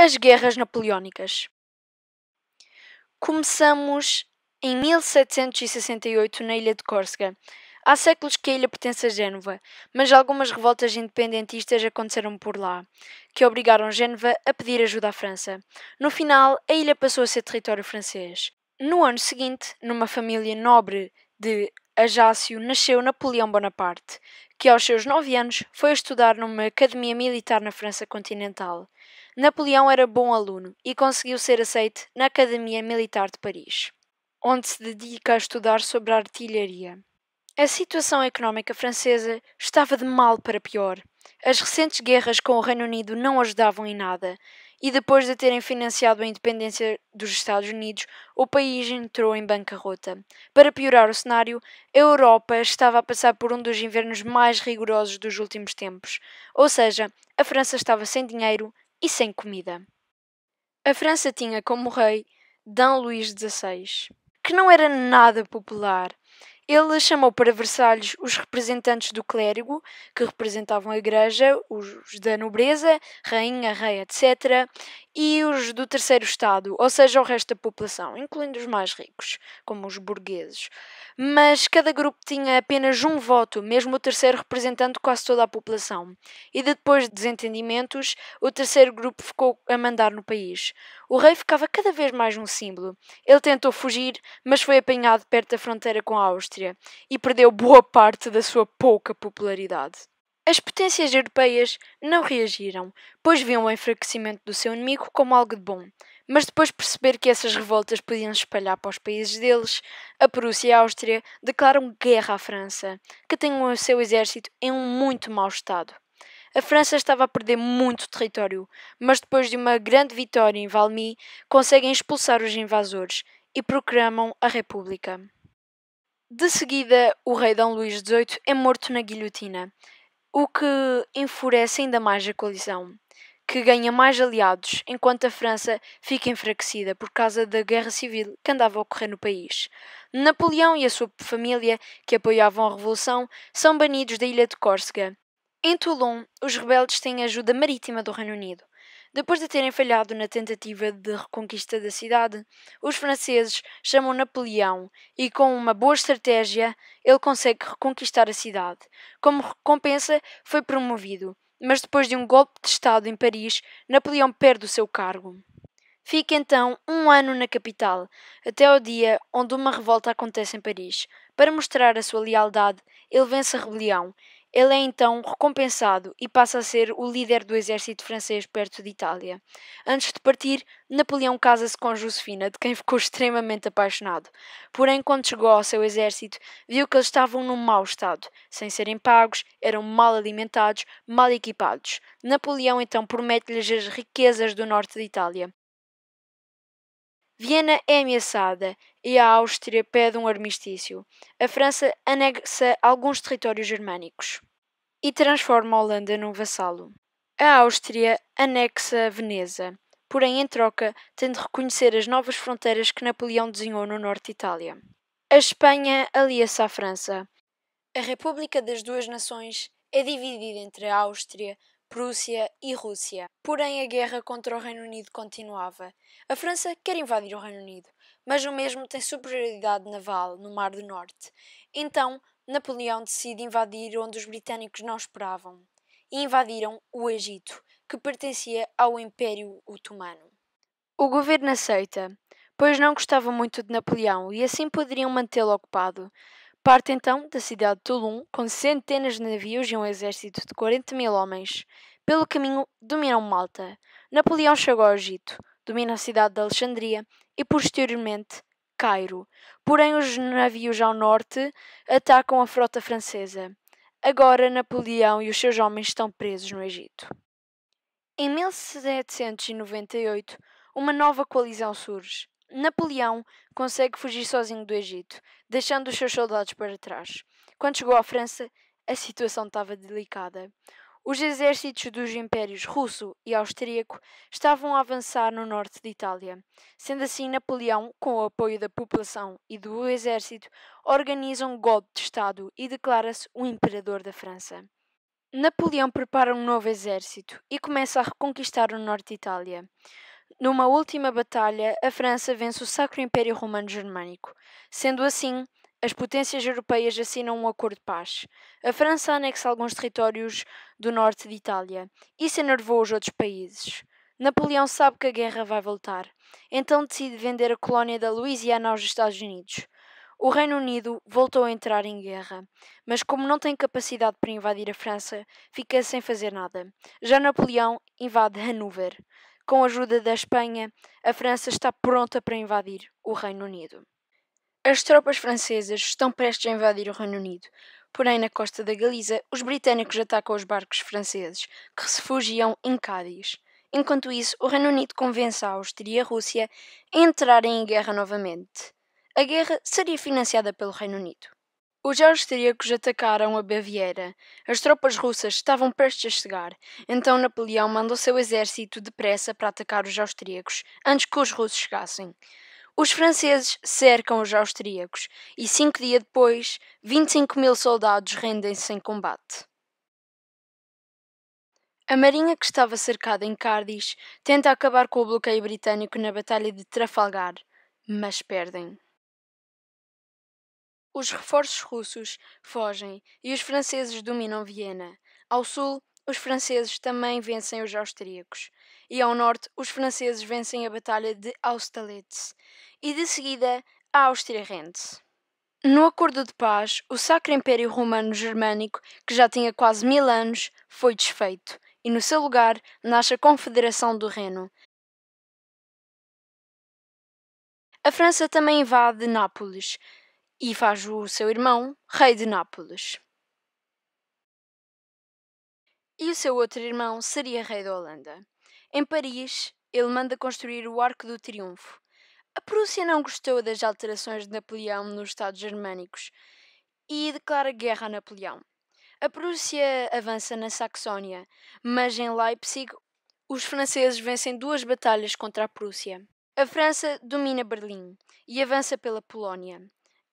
As Guerras Napoleónicas. Começamos em 1768 na ilha de Córsega. Há séculos que a ilha pertence a Génova, mas algumas revoltas independentistas aconteceram por lá, que obrigaram Génova a pedir ajuda à França. No final, a ilha passou a ser território francês. No ano seguinte, numa família nobre de Ajácio, nasceu Napoleão Bonaparte, que aos seus 9 anos foi estudar numa academia militar na França continental. Napoleão era bom aluno e conseguiu ser aceito na Academia Militar de Paris, onde se dedica a estudar sobre a artilharia. A situação económica francesa estava de mal para pior. As recentes guerras com o Reino Unido não ajudavam em nada, e depois de terem financiado a independência dos Estados Unidos, o país entrou em bancarrota. Para piorar o cenário, a Europa estava a passar por um dos invernos mais rigorosos dos últimos tempos, ou seja, a França estava sem dinheiro e sem comida. A França tinha como rei D. Luís XVI, que não era nada popular. Ele chamou para Versalhes os representantes do clérigo, que representavam a igreja, os da nobreza, rainha, rei, etc., e os do terceiro estado, ou seja, o resto da população, incluindo os mais ricos, como os burgueses. Mas cada grupo tinha apenas um voto, mesmo o terceiro representando quase toda a população. E depois de desentendimentos, o terceiro grupo ficou a mandar no país. O rei ficava cada vez mais um símbolo. Ele tentou fugir, mas foi apanhado perto da fronteira com a Áustria e perdeu boa parte da sua pouca popularidade. As potências europeias não reagiram, pois viam o enfraquecimento do seu inimigo como algo de bom. Mas depois de perceber que essas revoltas podiam se espalhar para os países deles, a Prússia e a Áustria declaram guerra à França, que tem o seu exército em um muito mau estado. A França estava a perder muito território, mas depois de uma grande vitória em Valmy, conseguem expulsar os invasores e proclamam a República. De seguida, o rei D. Luís XVIII é morto na guilhotina, o que enfurece ainda mais a coalizão, que ganha mais aliados, enquanto a França fica enfraquecida por causa da guerra civil que andava a ocorrer no país. Napoleão e a sua família, que apoiavam a revolução, são banidos da ilha de Córsega. Em Toulon, os rebeldes têm ajuda marítima do Reino Unido. Depois de terem falhado na tentativa de reconquista da cidade, os franceses chamam Napoleão e, com uma boa estratégia, ele consegue reconquistar a cidade. Como recompensa, foi promovido, mas depois de um golpe de Estado em Paris, Napoleão perde o seu cargo. Fica então um ano na capital, até ao dia onde uma revolta acontece em Paris. Para mostrar a sua lealdade, ele vence a rebelião. Ele é então recompensado e passa a ser o líder do exército francês perto de Itália. Antes de partir, Napoleão casa-se com Josefina, de quem ficou extremamente apaixonado. Porém, quando chegou ao seu exército, viu que eles estavam num mau estado. Sem serem pagos, eram mal alimentados, mal equipados. Napoleão então promete-lhes as riquezas do norte de Itália. Viena é ameaçada e a Áustria pede um armistício. A França anexa alguns territórios germânicos e transforma a Holanda num vassalo. A Áustria anexa Veneza, porém, em troca, tem de reconhecer as novas fronteiras que Napoleão desenhou no norte de Itália. A Espanha alia-se à França. A República das Duas Nações é dividida entre a Áustria, Prússia e Rússia. Porém, a guerra contra o Reino Unido continuava. A França quer invadir o Reino Unido, mas o mesmo tem superioridade naval no Mar do Norte. Então, Napoleão decide invadir onde os britânicos não esperavam. E invadiram o Egito, que pertencia ao Império Otomano. O governo aceita, pois não gostava muito de Napoleão e assim poderiam mantê-lo ocupado. Parte então da cidade de Toulon com centenas de navios e um exército de 40.000 homens. Pelo caminho, dominam Malta. Napoleão chegou ao Egito, domina a cidade de Alexandria e, posteriormente, Cairo. Porém, os navios ao norte atacam a frota francesa. Agora, Napoleão e os seus homens estão presos no Egito. Em 1798, uma nova coalizão surge. Napoleão consegue fugir sozinho do Egito, deixando os seus soldados para trás. Quando chegou à França, a situação estava delicada. Os exércitos dos impérios russo e austríaco estavam a avançar no norte de Itália. Sendo assim, Napoleão, com o apoio da população e do exército, organiza um golpe de Estado e declara-se o imperador da França. Napoleão prepara um novo exército e começa a reconquistar o norte de Itália. Numa última batalha, a França vence o Sacro Império Romano Germânico. Sendo assim, as potências europeias assinam um acordo de paz. A França anexa alguns territórios do norte de Itália. Isso enervou os outros países. Napoleão sabe que a guerra vai voltar, então decide vender a colónia da Louisiana aos Estados Unidos. O Reino Unido voltou a entrar em guerra, mas como não tem capacidade para invadir a França, fica sem fazer nada. Já Napoleão invade Hanover. Com a ajuda da Espanha, a França está pronta para invadir o Reino Unido. As tropas francesas estão prestes a invadir o Reino Unido, porém na costa da Galiza os britânicos atacam os barcos franceses, que se refugiam em Cádiz. Enquanto isso, o Reino Unido convence a Áustria e a Rússia a entrarem em guerra novamente. A guerra seria financiada pelo Reino Unido. Os austríacos atacaram a Baviera. As tropas russas estavam prestes a chegar, então Napoleão mandou seu exército depressa para atacar os austríacos antes que os russos chegassem. Os franceses cercam os austríacos e 5 dias depois, 25.000 soldados rendem-se em combate. A marinha que estava cercada em Cádiz tenta acabar com o bloqueio britânico na Batalha de Trafalgar, mas perdem. Os reforços russos fogem e os franceses dominam Viena. Ao sul, os franceses também vencem os austríacos. E ao norte, os franceses vencem a Batalha de Austerlitz. E de seguida, a Áustria rende-se. No acordo de paz, o Sacro Império Romano Germânico, que já tinha quase 1000 anos, foi desfeito. E no seu lugar nasce a Confederação do Reno. A França também invade Nápoles e faz o seu irmão rei de Nápoles. E o seu outro irmão seria rei da Holanda. Em Paris, ele manda construir o Arco do Triunfo. A Prússia não gostou das alterações de Napoleão nos Estados Germânicos e declara guerra a Napoleão. A Prússia avança na Saxónia, mas em Leipzig os franceses vencem 2 batalhas contra a Prússia. A França domina Berlim e avança pela Polónia.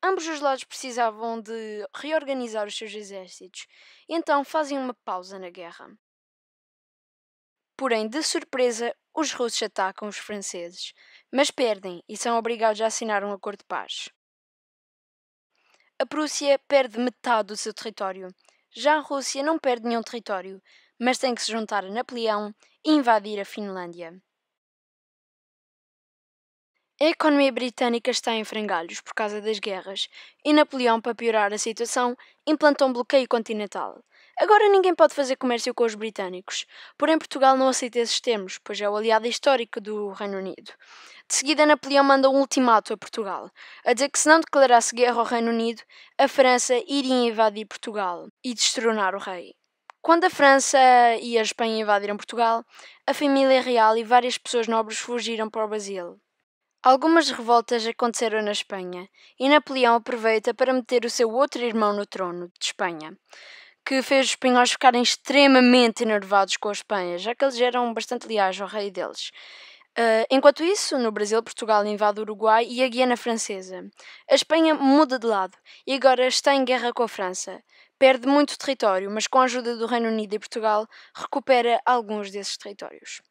Ambos os lados precisavam de reorganizar os seus exércitos, e então fazem uma pausa na guerra. Porém, de surpresa, os russos atacam os franceses, mas perdem e são obrigados a assinar um acordo de paz. A Prússia perde metade do seu território. Já a Rússia não perde nenhum território, mas tem que se juntar a Napoleão e invadir a Finlândia. A economia britânica está em frangalhos por causa das guerras e Napoleão, para piorar a situação, implantou um bloqueio continental. Agora ninguém pode fazer comércio com os britânicos, porém Portugal não aceita esses termos, pois é o aliado histórico do Reino Unido. De seguida, Napoleão manda um ultimato a Portugal, a dizer que se não declarasse guerra ao Reino Unido, a França iria invadir Portugal e destronar o rei. Quando a França e a Espanha invadiram Portugal, a família real e várias pessoas nobres fugiram para o Brasil. Algumas revoltas aconteceram na Espanha e Napoleão aproveita para meter o seu outro irmão no trono de Espanha, que fez os espanhóis ficarem extremamente enervados com a Espanha, já que eles eram bastante leais ao rei deles. Enquanto isso, no Brasil, Portugal invade o Uruguai e a Guiana Francesa. A Espanha muda de lado e agora está em guerra com a França. Perde muito território, mas com a ajuda do Reino Unido e Portugal recupera alguns desses territórios.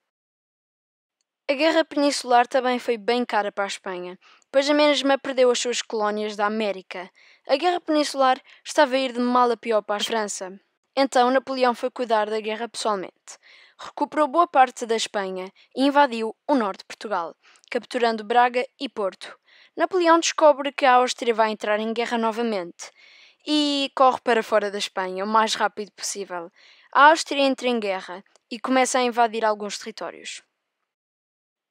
A Guerra Peninsular também foi bem cara para a Espanha, pois a mesma perdeu as suas colónias da América. A Guerra Peninsular estava a ir de mal a pior para a França. Então Napoleão foi cuidar da guerra pessoalmente. Recuperou boa parte da Espanha e invadiu o norte de Portugal, capturando Braga e Porto. Napoleão descobre que a Áustria vai entrar em guerra novamente e corre para fora da Espanha o mais rápido possível. A Áustria entra em guerra e começa a invadir alguns territórios.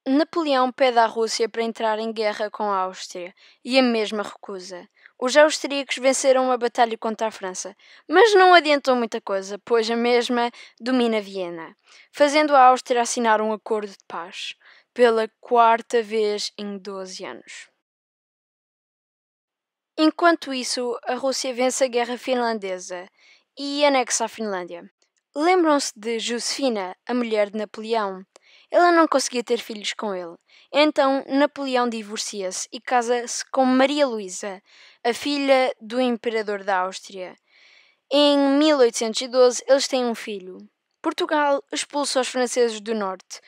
Napoleão pede à Rússia para entrar em guerra com a Áustria e a mesma recusa. Os austríacos venceram a batalha contra a França, mas não adiantou muita coisa, pois a mesma domina Viena, fazendo a Áustria assinar um acordo de paz, pela 4ª vez em 12 anos. Enquanto isso, a Rússia vence a Guerra Finlandesa e anexa a Finlândia. Lembram-se de Josefina, a mulher de Napoleão? Ela não conseguia ter filhos com ele. Então Napoleão divorcia-se e casa-se com Maria Luísa, a filha do imperador da Áustria. Em 1812, eles têm um filho. Portugal expulsa os franceses do norte.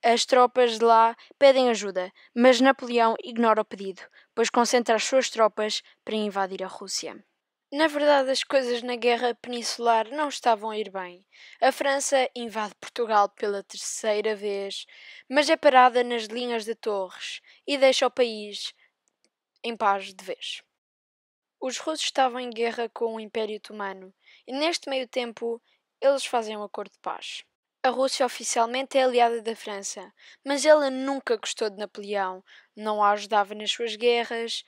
As tropas de lá pedem ajuda, mas Napoleão ignora o pedido, pois concentra as suas tropas para invadir a Rússia. Na verdade, as coisas na Guerra Peninsular não estavam a ir bem. A França invade Portugal pela terceira vez, mas é parada nas linhas de Torres e deixa o país em paz de vez. Os russos estavam em guerra com o Império Otomano e neste meio tempo eles fazem um acordo de paz. A Rússia oficialmente é aliada da França, mas ela nunca gostou de Napoleão, não a ajudava nas suas guerras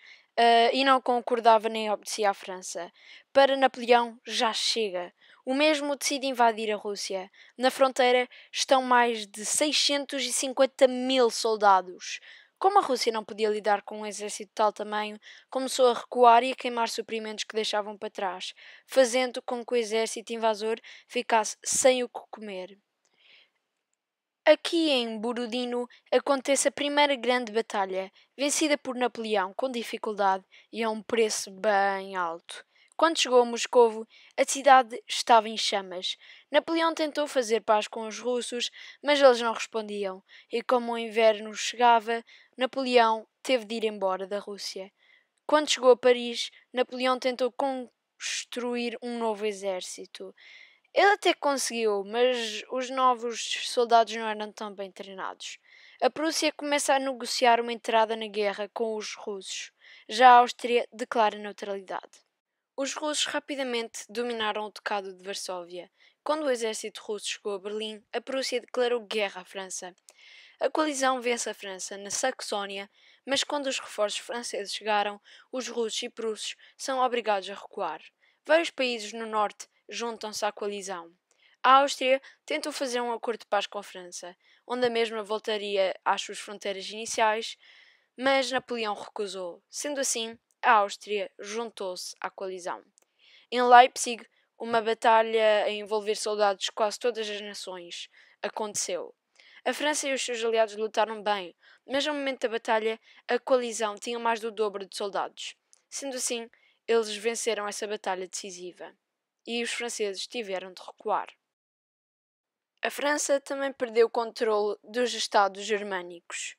e não concordava nem obedecia à França. Para Napoleão já chega. O mesmo decide invadir a Rússia. Na fronteira estão mais de 650 mil soldados. Como a Rússia não podia lidar com um exército de tal tamanho, começou a recuar e a queimar suprimentos que deixavam para trás, fazendo com que o exército invasor ficasse sem o que comer. Aqui em Borodino acontece a primeira grande batalha, vencida por Napoleão com dificuldade e a um preço bem alto. Quando chegou a Moscovo, a cidade estava em chamas. Napoleão tentou fazer paz com os russos, mas eles não respondiam, e como o inverno chegava, Napoleão teve de ir embora da Rússia. Quando chegou a Paris, Napoleão tentou construir um novo exército. Ele até conseguiu, mas os novos soldados não eram tão bem treinados. A Prússia começa a negociar uma entrada na guerra com os russos. Já a Áustria declara neutralidade. Os russos rapidamente dominaram o Ducado de Varsóvia. Quando o exército russo chegou a Berlim, a Prússia declarou guerra à França. A coalizão vence a França na Saxónia, mas quando os reforços franceses chegaram, os russos e prussos são obrigados a recuar. Vários países no norte juntam-se à coalizão. A Áustria tentou fazer um acordo de paz com a França, onde a mesma voltaria às suas fronteiras iniciais, mas Napoleão recusou. Sendo assim, a Áustria juntou-se à coalizão. Em Leipzig, uma batalha a envolver soldados de quase todas as nações aconteceu. A França e os seus aliados lutaram bem, mas no momento da batalha a coalizão tinha mais do dobro de soldados. Sendo assim, eles venceram essa batalha decisiva. E os franceses tiveram de recuar. A França também perdeu o controle dos estados germânicos.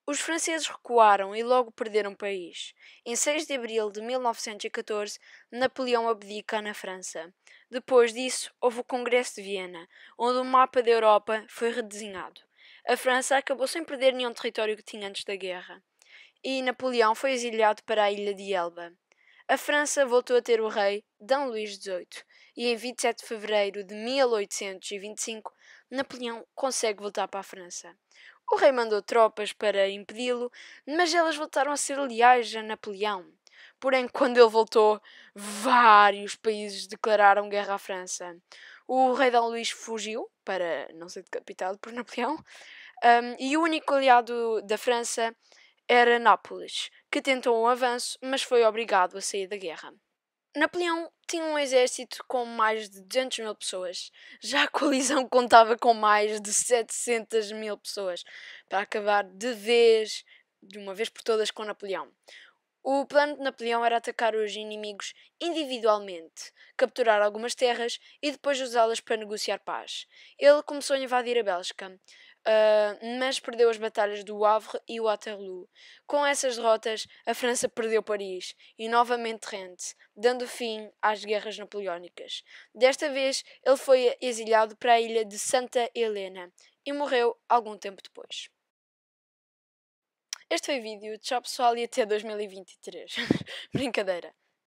Os franceses recuaram e logo perderam o país. Em 6 de abril de 1914, Napoleão abdica na França. Depois disso, houve o Congresso de Viena, onde o mapa da Europa foi redesenhado. A França acabou sem perder nenhum território que tinha antes da guerra. E Napoleão foi exiliado para a ilha de Elba. A França voltou a ter o rei D. Luís XVIII e em 27 de fevereiro de 1825 Napoleão consegue voltar para a França. O rei mandou tropas para impedi-lo, mas elas voltaram a ser leais a Napoleão. Porém, quando ele voltou, vários países declararam guerra à França. O rei D. Luís fugiu para não ser decapitado por Napoleão, e o único aliado da França era Nápoles, que tentou um avanço, mas foi obrigado a sair da guerra. Napoleão tinha um exército com mais de 200 mil pessoas. Já a coalizão contava com mais de 700 mil pessoas para acabar de uma vez por todas, com Napoleão. O plano de Napoleão era atacar os inimigos individualmente, capturar algumas terras e depois usá-las para negociar paz. Ele começou a invadir a Bélgica, mas perdeu as batalhas do Havre e Waterloo. Com essas derrotas, a França perdeu Paris e novamente rende-se, dando fim às guerras napoleónicas. Desta vez, ele foi exilado para a ilha de Santa Helena e morreu algum tempo depois. Este foi o vídeo. Tchau pessoal e até 2023. Brincadeira.